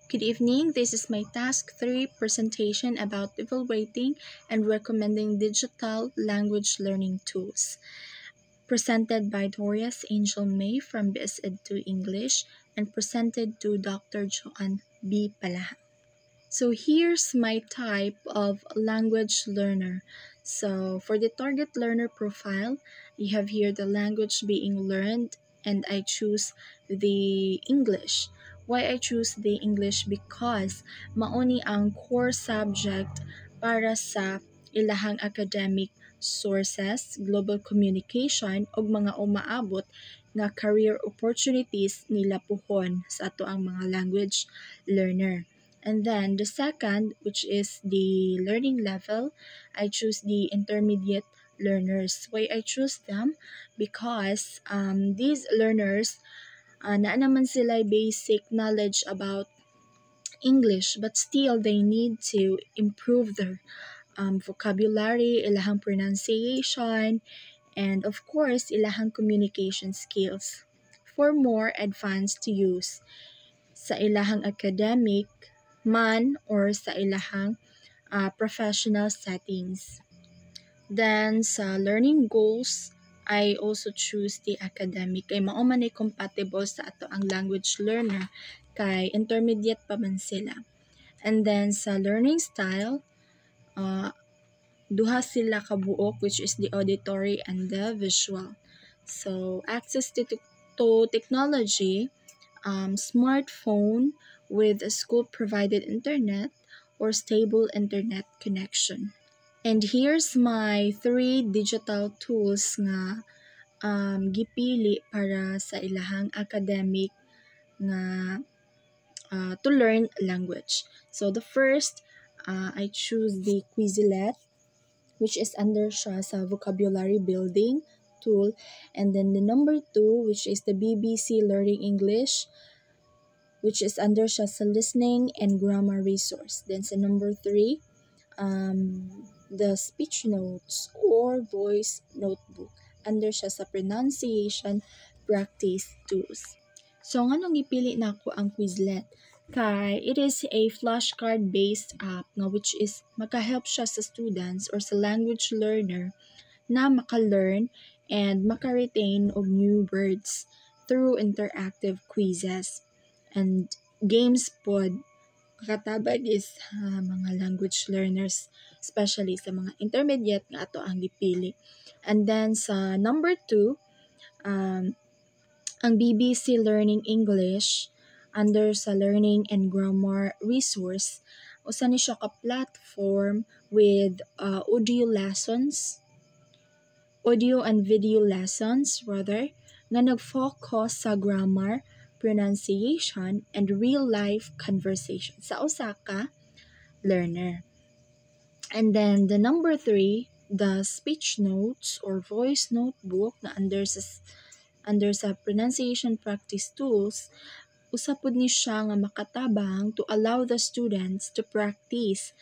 Good evening. This is my task 3 presentation about evaluating and recommending digital language learning tools. Presented by Dorias Angel May from BSEd2 English and presented to Dr. Joanne B. Palahan. So here's my type of language learner. So for the target learner profile, you have here the language being learned and I choose the English. Why I choose the English? Because mauni ang core subject para sa ilahang academic sources, global communication ug mga umaabot nga career opportunities nila puhon sa ato ang mga language learner. And then the second, which is the learning level, I choose the intermediate learners. Why I choose them? Because these learners, na naman sila basic knowledge about English, but still they need to improve their vocabulary, ilahang pronunciation, and of course, ilahang communication skills for more advanced use sa ilahang academic man or sa ilahang professional settings. Then sa learning goals, I also choose the academic kay mao man ay compatible sa ato ang language learner kay intermediate pa man sila. And then sa learning style, duha sila kabuok, which is the auditory and the visual. So access to technology, smartphone with a school-provided internet or stable internet connection. And here's my 3 digital tools nga gipili para sa ilahang academic nga to learn language. So the first, I choose the Quizlet, which is under siya sa vocabulary building tool. And then the number 2, which is the BBC Learning English, which is under siya sa listening and grammar resource. Then sa number 3, the speech notes or voice notebook, under siya sa pronunciation practice tools. So nganong gipili nako ang Quizlet? Kay it is a flashcard based app nga which is makahelp siya sa students or sa language learner na maka-learn and maka-retain of new words through interactive quizzes and games pod. Katabag is mga language learners, especially sa mga intermediate nga ato ang gipili. And then sa number 2, ang BBC Learning English under sa learning and grammar resource, usa ni siya ka platform with audio and video lessons rather nga nag-focus sa grammar, pronunciation, and real-life conversation sa usa ka learner. And then the number 3, the speech notes or voice notebook na under sa pronunciation practice tools, usapod ni siya nga makatabang to allow the students to practice,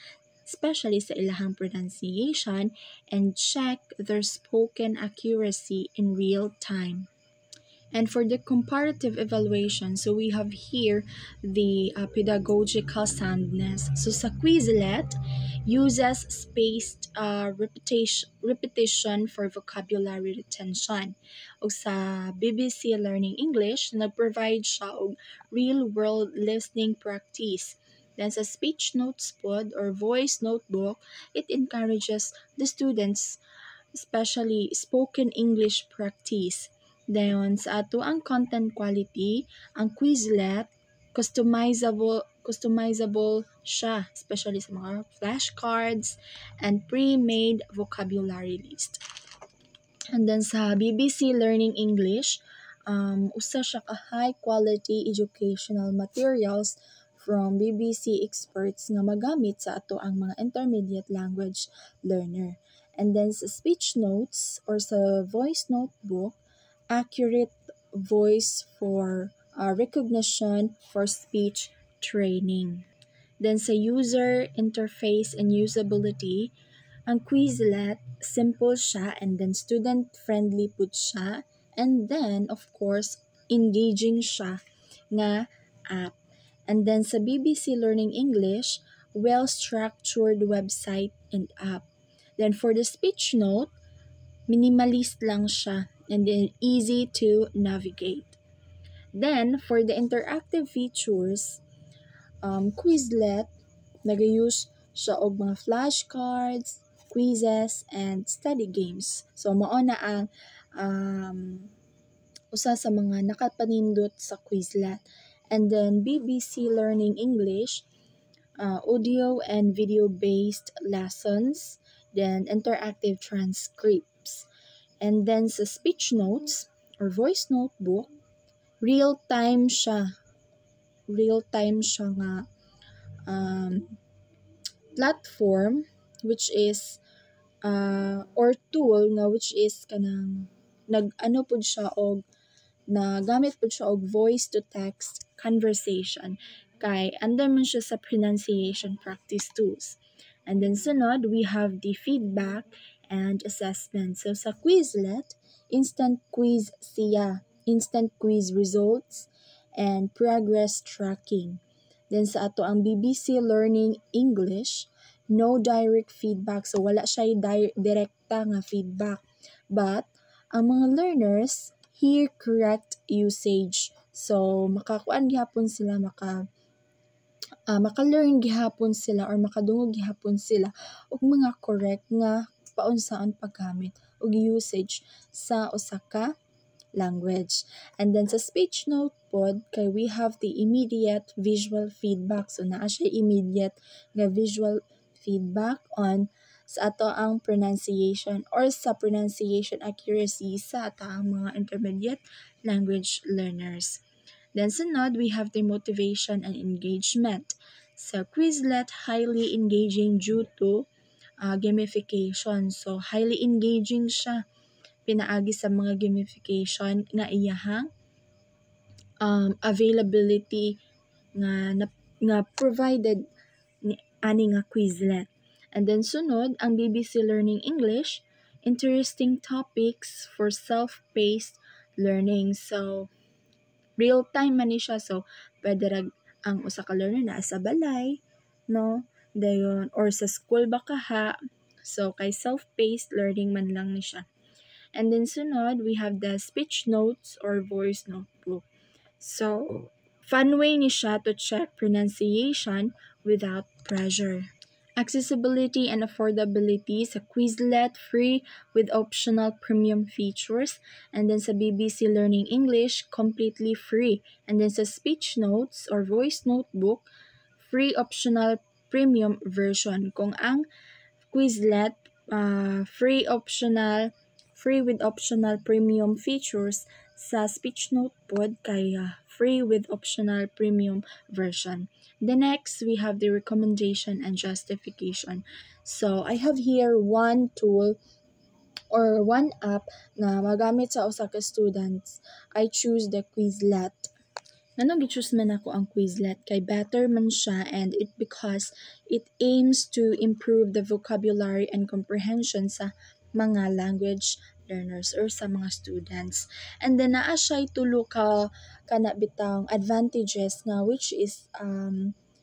especially sa ilahang pronunciation, and check their spoken accuracy in real time. And for the comparative evaluation, so we have here the pedagogical soundness. So sa Quizlet, uses spaced repetition for vocabulary retention. O sa BBC Learning English, nag-provide siya og real-world listening practice. Then sa speech notes pod or voice notebook, it encourages the students, especially spoken English practice. Dayon sa ato ang content quality, ang Quizlet customizable siya, especially sa mga flashcards and pre-made vocabulary list. And then sa BBC Learning English, usa siya ka high quality educational materials from BBC experts nga magamit sa ato ang mga intermediate language learner. And then sa speech notes or sa voice notebook, accurate voice for recognition for speech training. Then sa user interface and usability, ang Quizlet, simple siya and then student-friendly pud siya. And then, of course, engaging siya nga app. And then sa BBC Learning English, well-structured website and app. Then for the speech note, minimalist lang siya and then easy to navigate. Then for the interactive features, Quizlet, nag-use siya og mga flashcards, quizzes, and study games. So mao na ang usa sa mga nakapanindot sa Quizlet. And then BBC Learning English, audio and video-based lessons, then interactive transcripts. And then sa speech notes or voice notebook, real-time siya. Real-time siya nga platform which is or tool nga which is kanang nag-ano pud siya og nagamit pud siya og voice to text conversation kay under man siya sa pronunciation practice tools. And then sunod, we have the feedback and assessment. So sa Quizlet, instant quiz siya, instant quiz results and progress tracking. Then sa ato ang BBC Learning English, no direct feedback. So wala siya direkta nga feedback. But ang mga learners hear correct usage. So makakuan gihapon sila maka-learn gihapon sila or makadungog gihapon sila og mga correct nga paunsaon paggamit og usage sa usa ka language. And then sa speech note pod kay we have the immediate visual feedback. So naa siya immediate nga visual feedback on sa ato ang pronunciation or sa pronunciation accuracy sa ato ang mga intermediate language learners. Then sunod, we have the motivation and engagement. So Quizlet, highly engaging due to gamification. So highly engaging siya pinaagi sa mga gamification nga iyahang availability nga provided ni ani nga Quizlet. And then sunod, ang BBC Learning English, interesting topics for self-paced learning. So real time man ni siya, so pwede rag ang usa ka learner na sa balay, no? Dayon or sa school ba kaha. So kay self-paced learning man lang ni siya. And then sunod, we have the speech notes or voice notebook. So fun way ni siya to check pronunciation without pressure. Accessibility and affordability sa Quizlet, free with optional premium features. And then sa BBC Learning English, completely free. And then sa speech notes or voice notebook, free optional premium version. Kung ang Quizlet, free with optional premium features, sa speech note pod kaya free with optional premium version. The next, we have the recommendation and justification. So I have here one tool or one app na magamit sa usa ka students. I choose the Quizlet. Ano gi-choose man ako ang Quizlet kay better man siya and it because it aims to improve the vocabulary and comprehension sa mga language learners or sa mga students. And then naa siya tulo ka kana bitang advantages na which is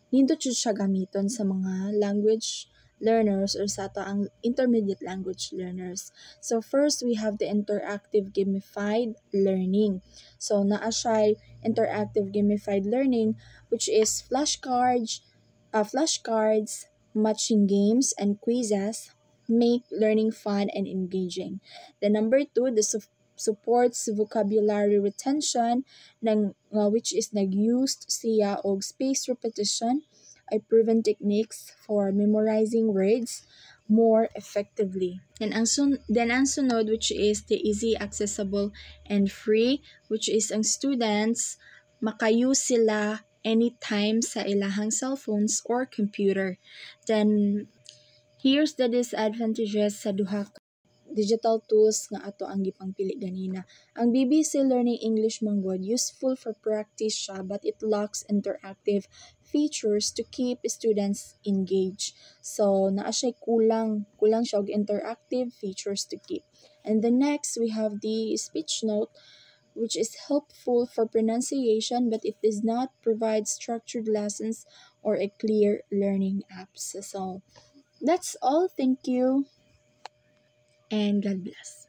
nindot jud siya gamiton sa mga language learners or sa ato ang intermediate language learners. So first, we have the interactive gamified learning. So naa siya interactive gamified learning which is flashcards, matching games, and quizzes make learning fun and engaging. The number two, the supports vocabulary retention which is nag-used siya og spaced repetition ay proven techniques for memorizing words more effectively. Then ang sunod which is the easy, accessible, and free which is ang students maka-use sila anytime sa ilahang cellphones or computer. Then here's the disadvantages sa duha ka digital tools nga ato ang gipangpili ganina. Ang BBC Learning English manggod useful for practice siya but it lacks interactive features to keep students engaged. So naa siya kulang siya og interactive features to keep. And the next we have the speech note which is helpful for pronunciation, but it does not provide structured lessons or a clear learning apps. So that's all. Thank you and God bless.